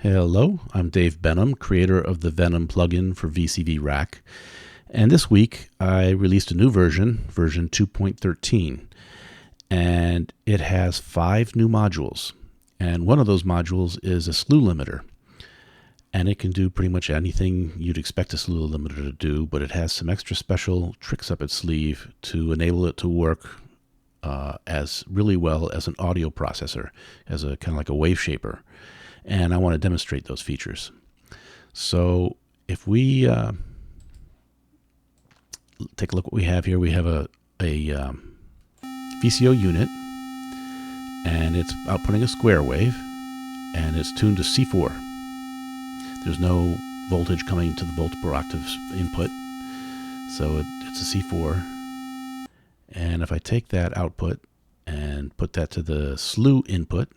Hello, I'm Dave Benham, creator of the Venom plugin for VCV Rack. And this week I released a new version 2.13. And it has 5 new modules. And one of those modules is a slew limiter. And it can do pretty much anything you'd expect a slew limiter to do, but it has some extra special tricks up its sleeve to enable it to work as really well as an audio processor, as a kind of like a wave shaper. And I want to demonstrate those features. So if we take a look what we have here, we have a VCO unit, and it's outputting a square wave, and it's tuned to C4. There's no voltage coming to the volt per octave input, so it's a C4. And if I take that output and put that to the slew input,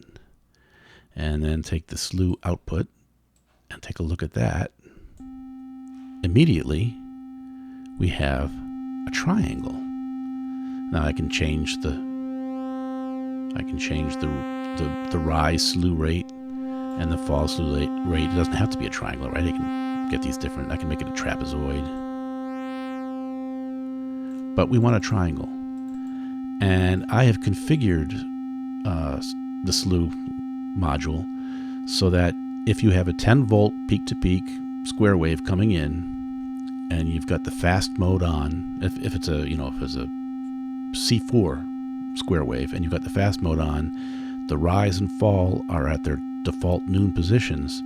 and then take the slew output and take a look at that, immediately we have a triangle. Now I can change the rise slew rate and the fall slew rate. It doesn't have to be a triangle, right? I can get these different. I can make it a trapezoid, but we want a triangle. And I have configured the slew module so that if you have a 10 volt peak to peak square wave coming in, and you've got the fast mode on, if it's a C4 square wave and you've got the fast mode on, the rise and fall are at their default noon positions.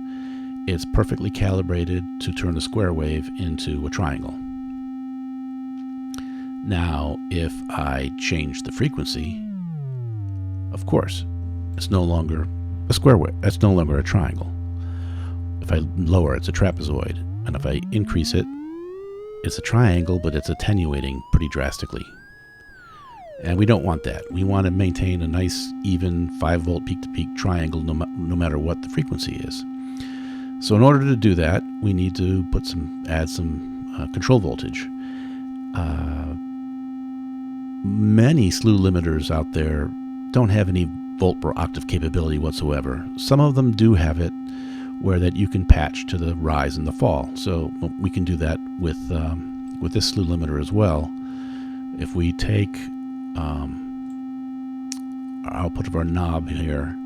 It's perfectly calibrated to turn the square wave into a triangle. Now, if I change the frequency, of course, it's no longer a square wave. It's no longer a triangle. If I lower, it's a trapezoid. And if I increase it, it's a triangle, but it's attenuating pretty drastically. And we don't want that. We want to maintain a nice, even 5 volt peak to peak triangle no matter what the frequency is. So in order to do that, we need to add some control voltage. Many slew limiters out there don't have any volt per octave capability whatsoever. Some of them do have it where that you can patch to the rise and the fall. So we can do that with this slew limiter as well. If we take our output of our knob here,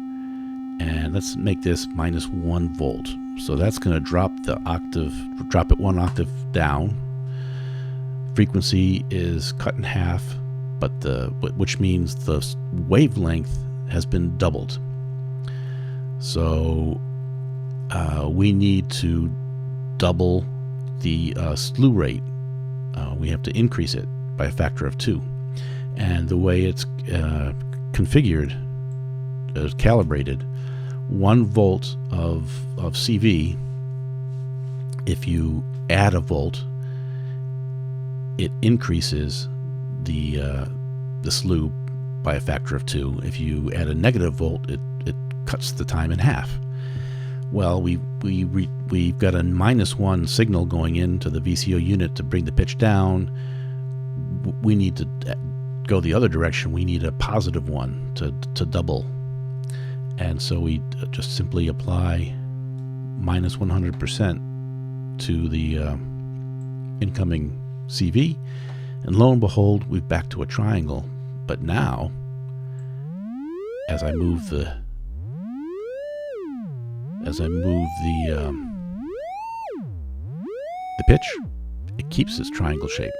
and let's make this -1 volt. So that's going to drop it 1 octave down. Frequency is cut in half, but which means the wavelength has been doubled. So we need to double the slew rate. We have to increase it by a factor of 2. And the way it's configured, calibrated, 1 volt of CV, if you add a volt, it increases the slew by a factor of 2. If you add a negative volt, it cuts the time in half. Well, we've got a -1 signal going into the VCO unit to bring the pitch down. We need to go the other direction. We need a +1 to double. And so we just simply apply -100% to the incoming CV, and lo and behold, we're back to a triangle. But now, as I move the pitch, it keeps its triangle shape.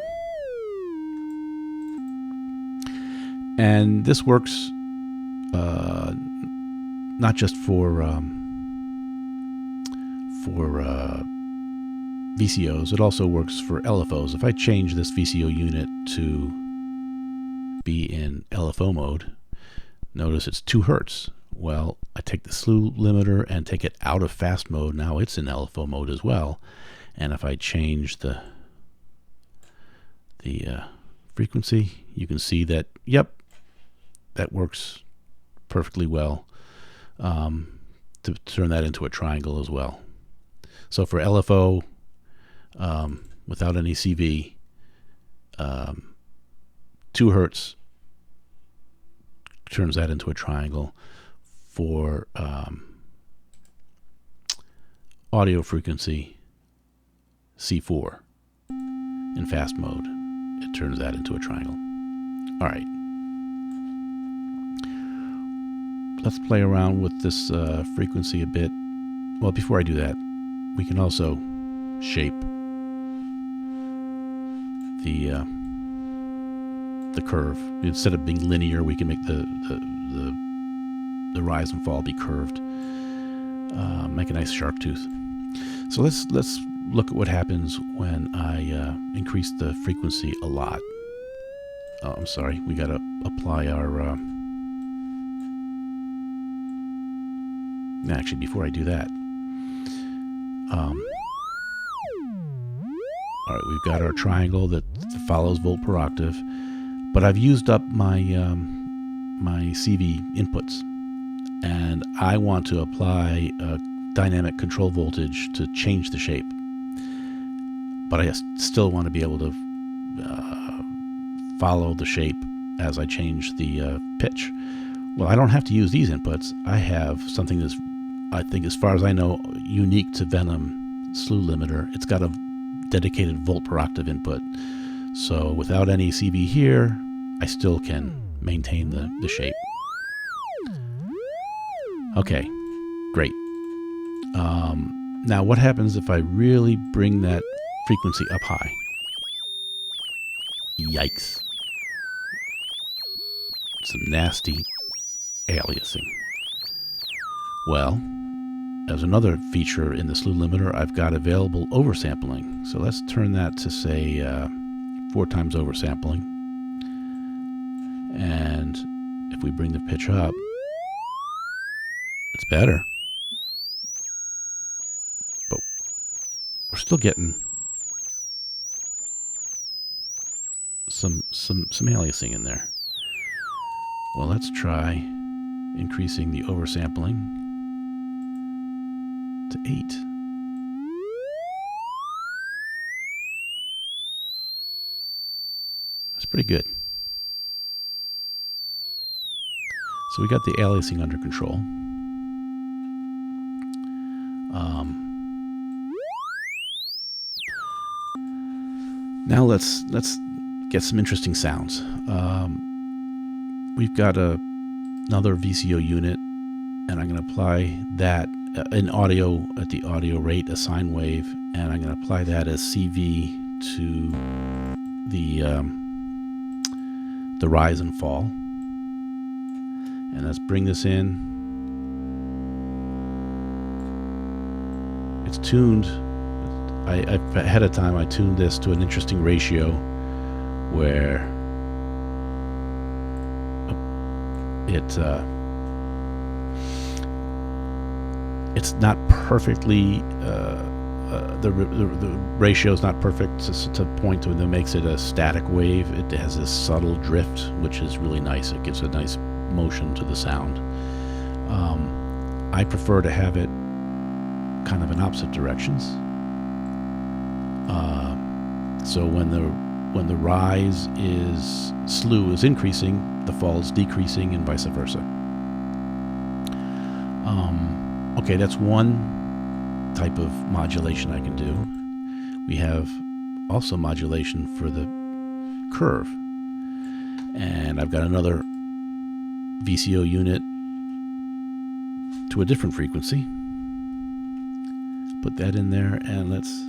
And this works not just for VCOs, it also works for LFOs. If I change this VCO unit to be in LFO mode, notice it's 2 Hertz. Well, I take the slew limiter and take it out of fast mode. Now it's in LFO mode as well. And if I change the frequency, you can see that, yep, that works perfectly well to turn that into a triangle as well. So for LFO, without any CV, 2 Hertz turns that into a triangle. For audio frequency C4 in fast mode, it turns that into a triangle. All right. Let's play around with this frequency a bit. Well, before I do that, we can also shape the curve. Instead of being linear, we can make the rise and fall be curved. Make a nice sharp tooth. So let's look at what happens when I increase the frequency a lot. Oh, I'm sorry. We got to apply our... Actually, before I do that, all right, we've got our triangle that follows volt per octave, but I've used up my my CV inputs, and I want to apply a dynamic control voltage to change the shape, but I still want to be able to follow the shape as I change the pitch. Well, I don't have to use these inputs. I have something that's, I think, as far as I know, unique to Venom Slew Limiter. It's got a dedicated volt per octave input. So without any CV here, I still can maintain the shape. Okay, great. Now what happens if I really bring that frequency up high? Yikes. Some nasty aliasing. Well, as another feature in the slew limiter, I've got available oversampling. So let's turn that to, say, 4 times oversampling. And if we bring the pitch up, it's better. But we're still getting some aliasing in there. Well, let's try increasing the oversampling to 8. That's pretty good. So we got the aliasing under control. Now let's get some interesting sounds. We've got another VCO unit, and I'm going to apply that in audio at the audio rate, a sine wave, and I'm going to apply that as CV to the rise and fall. And let's bring this in. It's tuned. Ahead of time, I tuned this to an interesting ratio where it's not perfectly the ratio is not perfect to point to, and that makes it a static wave. It has this subtle drift, which is really nice. It gives a nice motion to the sound. I prefer to have it kind of in opposite directions. So when the rise is slew is increasing, the fall is decreasing, and vice versa. Okay, that's one type of modulation I can do. We have also modulation for the curve. And I've got another VCO unit to a different frequency. Put that in there, and let's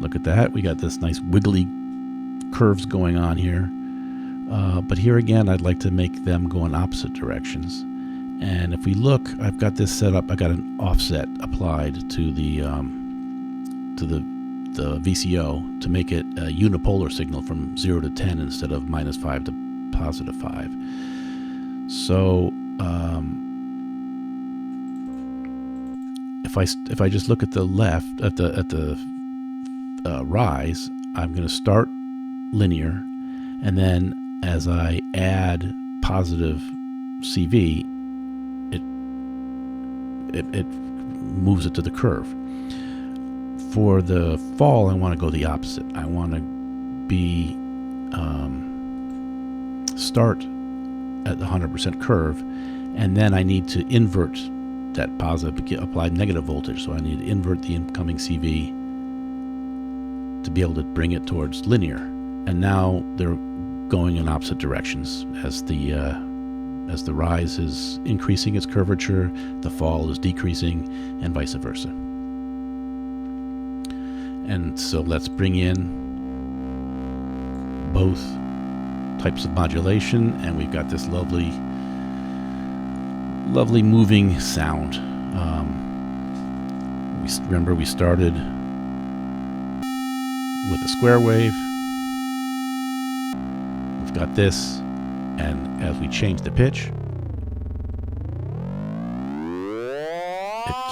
look at that. We got this nice wiggly curves going on here. But here again, I'd like to make them go in opposite directions. And if we look, I've got this set up. I got an offset applied to the VCO to make it a unipolar signal from 0 to 10 instead of -5 to +5. So if I just look at the left at the rise, I'm going to start linear, and then as I add positive CV, it moves it to the curve. For the fall, I want to go the opposite. I want to be start at the 100% curve, and then I need to invert that positive, apply negative voltage. So I need to invert the incoming CV to be able to bring it towards linear. And now they're going in opposite directions. As the rise is increasing its curvature, the fall is decreasing, and vice versa. And so let's bring in both types of modulation, and we've got this lovely moving sound. Remember we started with a square wave. We've got this, and as we change the pitch,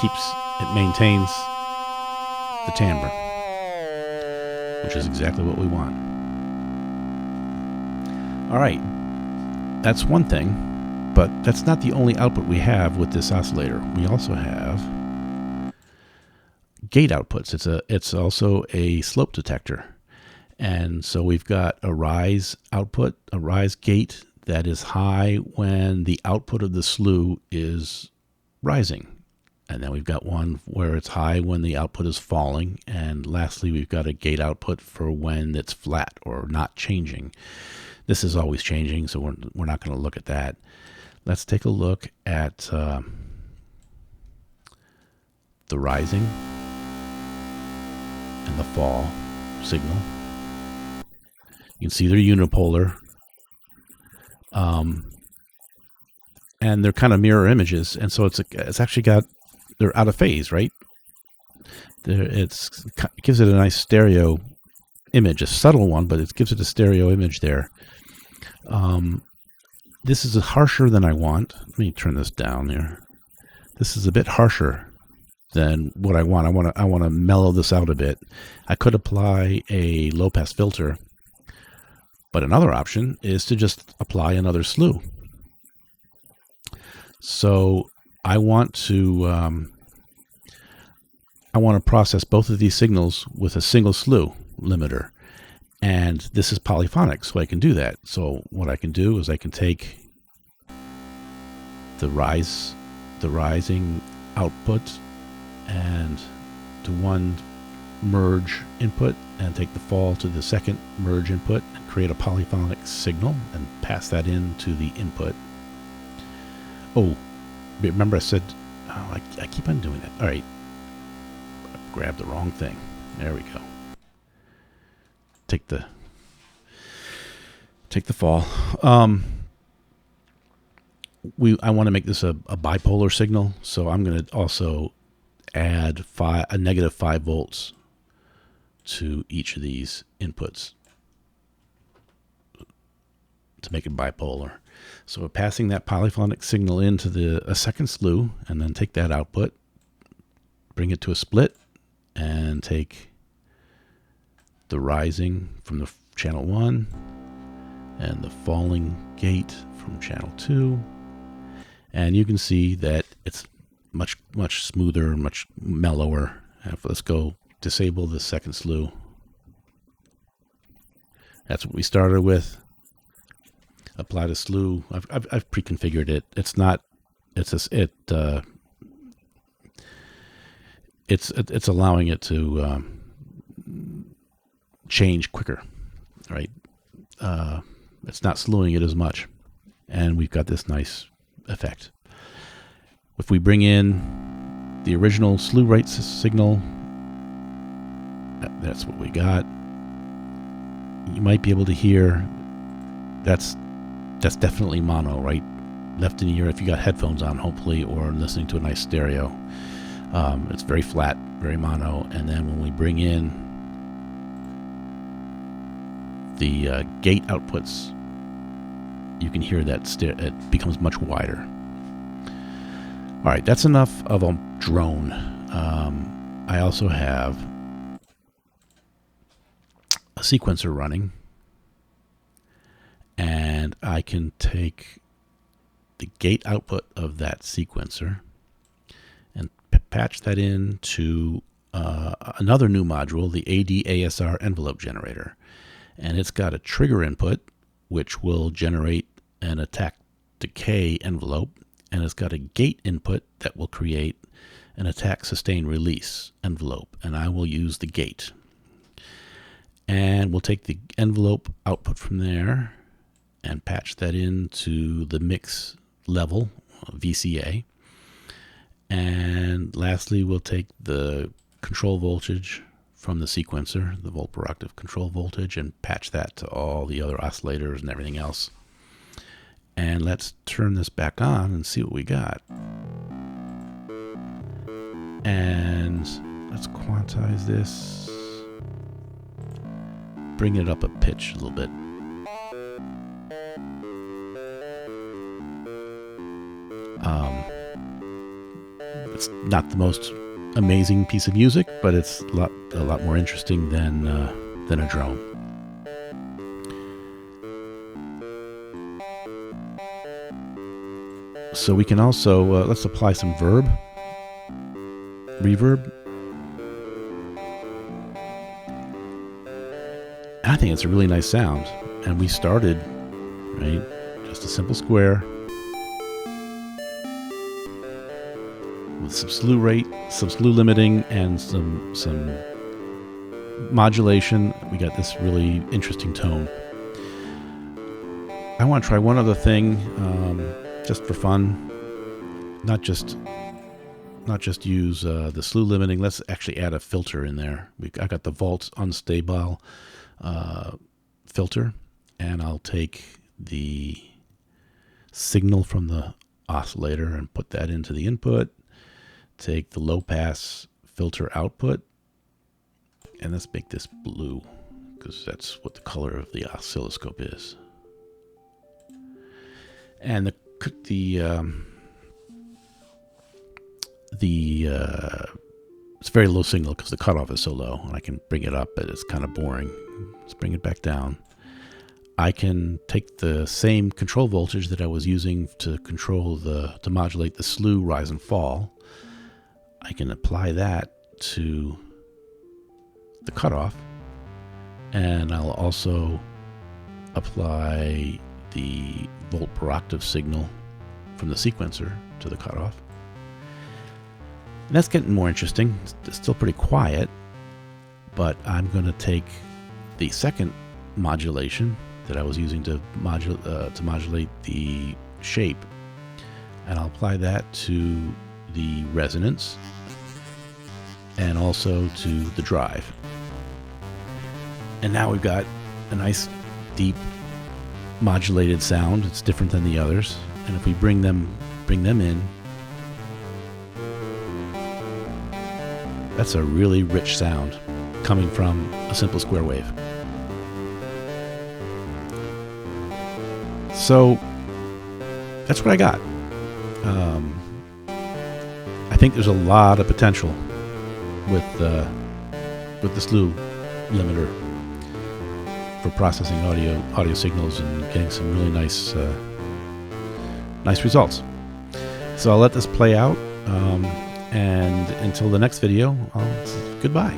it maintains the timbre, which is exactly what we want. All right, that's one thing, but that's not the only output we have with this oscillator. We also have gate outputs. It's also a slope detector. And so we've got a rise output, a rise gate that is high when the output of the slew is rising. And then we've got one where it's high when the output is falling. And lastly, we've got a gate output for when it's flat or not changing. This is always changing, so we're not going to look at that. Let's take a look at the rising and the fall signal. You can see they're unipolar. And they're kind of mirror images, and so it's actually got, they're out of phase, right? It gives it a nice stereo image, a subtle one, but it gives it a stereo image there. This is harsher than I want. Let me turn this down here. This is a bit harsher than what I want. I want to mellow this out a bit. I could apply a low pass filter, but another option is to just apply another slew. So I want to process both of these signals with a single slew limiter. And this is polyphonic, so I can do that. So what I can do is I can take the rising output and to one merge input, and take the fall to the second merge input, and create a polyphonic signal and pass that into the input. Oh, remember I said, I keep on doing that. All right, I grabbed the wrong thing. There we go. Take the fall. I want to make this a bipolar signal, so I'm going to also add a negative 5 volts to each of these inputs to make it bipolar. So we're passing that polyphonic signal into a second slew, and then take that output, bring it to a split, and take the rising from the channel 1 and the falling gate from channel 2, and you can see that it's much smoother, much mellower. Let's go disable the second slew. That's what we started with. Apply the slew. I've pre-configured it. It's not. It's allowing it to change quicker, right? It's not slewing it as much, and we've got this nice effect. If we bring in the original slew rate signal, that's what we got. You might be able to hear that's definitely mono, right? Left in your ear if you got headphones on, hopefully, or listening to a nice stereo. It's very flat, very mono. And then when we bring in the gate outputs, you can hear that it becomes much wider. All right, that's enough of a drone. I also have a sequencer running, and I can take the gate output of that sequencer and patch that into another new module, the AD-ASR envelope generator. And it's got a trigger input, which will generate an attack decay envelope, and it's got a gate input that will create an attack sustain release envelope, and I will use the gate. And we'll take the envelope output from there and patch that into the mix level, VCA. And lastly, we'll take the control voltage from the sequencer, the volt per octave control voltage, and patch that to all the other oscillators and everything else. And let's turn this back on and see what we got. And let's quantize this. Bring it up a pitch a little bit. It's not the most amazing piece of music, but it's a lot more interesting than a drone. So we can also let's apply some reverb. I think it's a really nice sound, and we started right, just a simple square with some slew rate, some slew limiting, and some modulation. We got this really interesting tone. I want to try one other thing, just for fun. Not just use the slew limiting. Let's actually add a filter in there. I got the Volt Unstable filter, and I'll take the signal from the oscillator and put that into the input. Take the low pass filter output, and let's make this blue because that's what the color of the oscilloscope is. And it's very low signal because the cutoff is so low, and I can bring it up, but it's kind of boring. Let's bring it back down. I can take the same control voltage that I was using to modulate the slew rise and fall. I can apply that to the cutoff, and I'll also apply the volt per octave signal from the sequencer to the cutoff. And that's getting more interesting. It's still pretty quiet, but I'm going to take the second modulation that I was using to modulate the shape, and I'll apply that to the resonance and also to the drive. And now we've got a nice deep modulated sound. It's different than the others, and if we bring them in, that's a really rich sound coming from a simple square wave. So that's what I got. I think there's a lot of potential with the slew limiter for processing audio signals and getting some really nice results. So I'll let this play out, and until the next video, goodbye.